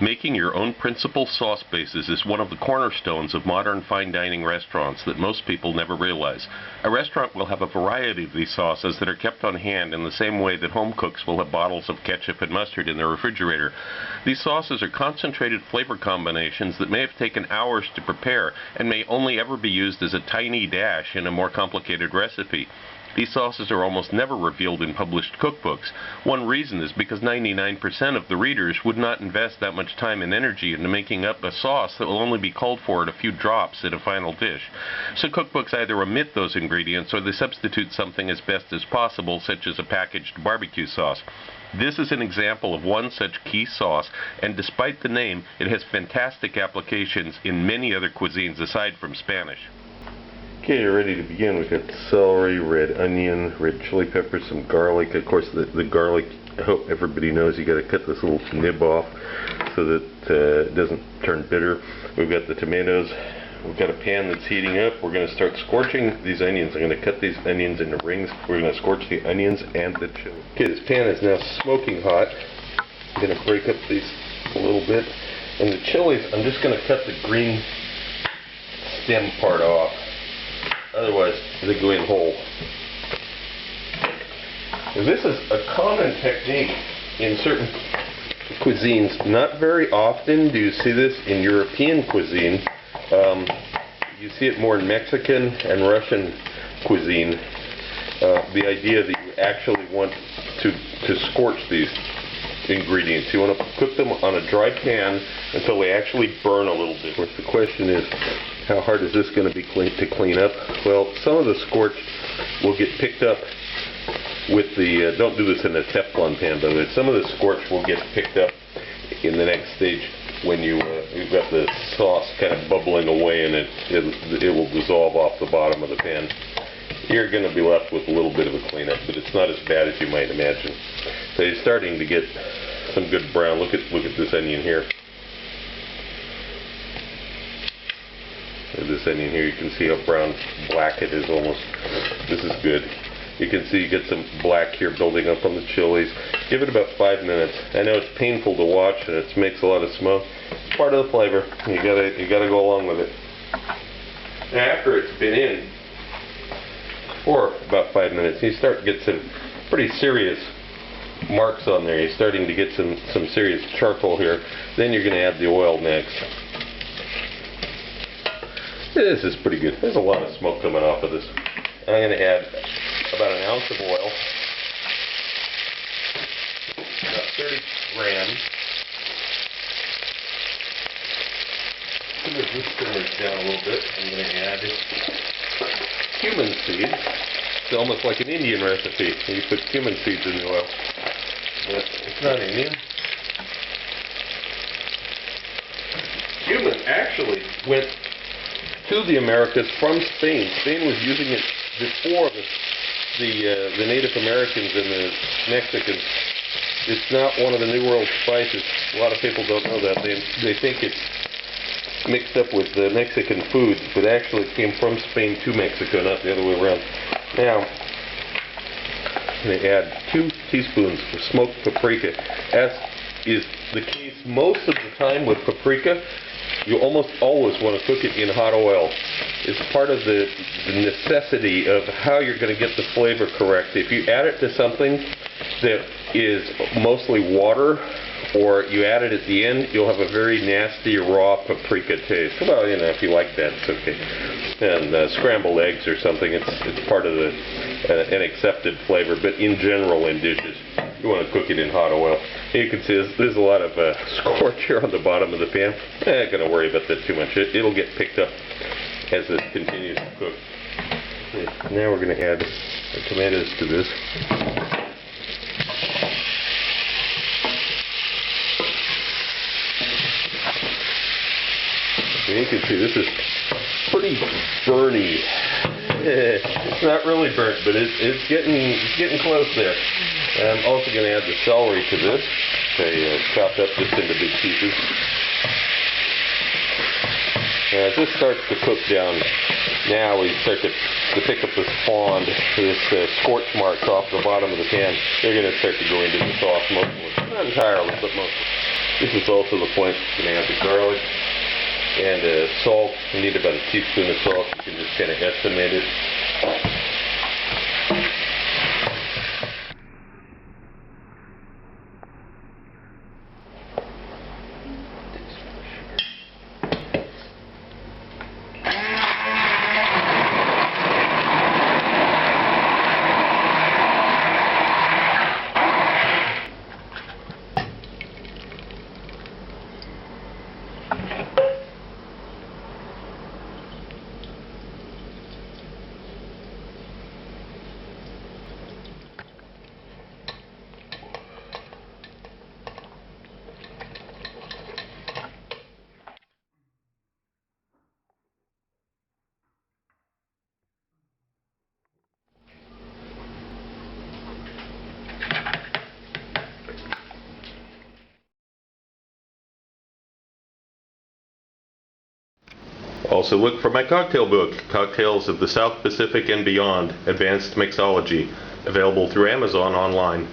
Making your own principal sauce bases is one of the cornerstones of modern fine dining restaurants that most people never realize. A restaurant will have a variety of these sauces that are kept on hand in the same way that home cooks will have bottles of ketchup and mustard in their refrigerator. These sauces are concentrated flavor combinations that may have taken hours to prepare and may only ever be used as a tiny dash in a more complicated recipe. These sauces are almost never revealed in published cookbooks. One reason is because 99% of the readers would not invest that much time and energy into making up a sauce that will only be called for at a few drops in a final dish. So cookbooks either omit those ingredients or they substitute something as best as possible, such as a packaged barbecue sauce. This is an example of one such key sauce, and despite the name, it has fantastic applications in many other cuisines aside from Spanish. Okay, you're ready to begin. We've got celery, red onion, red chili peppers, some garlic. Of course, the garlic, I hope everybody knows you got to cut this little nib off so that it doesn't turn bitter. We've got the tomatoes. We've got a pan that's heating up. We're going to start scorching these onions. I'm going to cut these onions into rings. We're going to scorch the onions and the chili. Okay, this pan is now smoking hot. I'm going to break up these a little bit. And the chilies, I'm just going to cut the green stem part off. Otherwise, they go in whole. This is a common technique in certain cuisines. Not very often do you see this in European cuisine. You see it more in Mexican and Russian cuisine. The idea that you actually want to scorch these ingredients. You want to cook them on a dry pan until they actually burn a little bit. Of course, the question is, how hard is this going to be to clean up? Well, some of the scorch will get picked up with the, don't do this in a Teflon pan, but some of the scorch will get picked up in the next stage when you've got the sauce kind of bubbling away and it will dissolve off the bottom of the pan. You're going to be left with a little bit of a cleanup, but it's not as bad as you might imagine. So you're starting to get some good brown. Look at this onion here. This onion here, you can see how brown black it is almost. This is good. You can see you get some black here building up on the chilies. Give it about 5 minutes. I know it's painful to watch and it makes a lot of smoke. It's part of the flavor. You gotta go along with it. Now after it's been in for about 5 minutes, you start to get some pretty serious marks on there. You're starting to get some serious charcoal here. Then you're going to add the oil next. This is pretty good. There's a lot of smoke coming off of this. I'm going to add about an ounce of oil, about 30 grams. As soon as this simmers down a little bit, I'm going to add cumin seeds. It's almost like an Indian recipe. You put cumin seeds in the oil. But it's not Indian. Cumin actually went to the Americas from Spain. Spain was using it before the Native Americans and the Mexicans. It's not one of the New World spices. A lot of people don't know that. They think it's mixed up with the Mexican foods, but actually it came from Spain to Mexico, not the other way around. Now, I'm going to add 2 teaspoons of smoked paprika. As is the case most of the time with paprika, you almost always want to cook it in hot oil. It's part of the necessity of how you're going to get the flavor correct. If you add it to something that is mostly water, or you add it at the end, you'll have a very nasty raw paprika taste. Well, you know, if you like that, it's okay. And scrambled eggs or something, it's part of an accepted flavor. But in general, in dishes, you want to cook it in hot oil. You can see there's a lot of scorch here on the bottom of the pan. Not going to worry about that too much. It'll get picked up as it continues to cook. Now we're going to add the tomatoes to this. And you can see this is pretty burny. It's not really burnt, but it's getting close there. I'm also going to add the celery to this. Okay, chopped up just into big pieces. As this starts to cook down, now we start to pick up this fond, this scorch marks off the bottom of the pan. They're going to start to go into the sauce mostly. Not entirely, but mostly. This is also the point you're going to add the garlic and salt. You need about a teaspoon of salt. You can just kind of estimate it. Also look for my cocktail book, Cocktails of the South Pacific and Beyond, Advanced Mixology, available through Amazon online.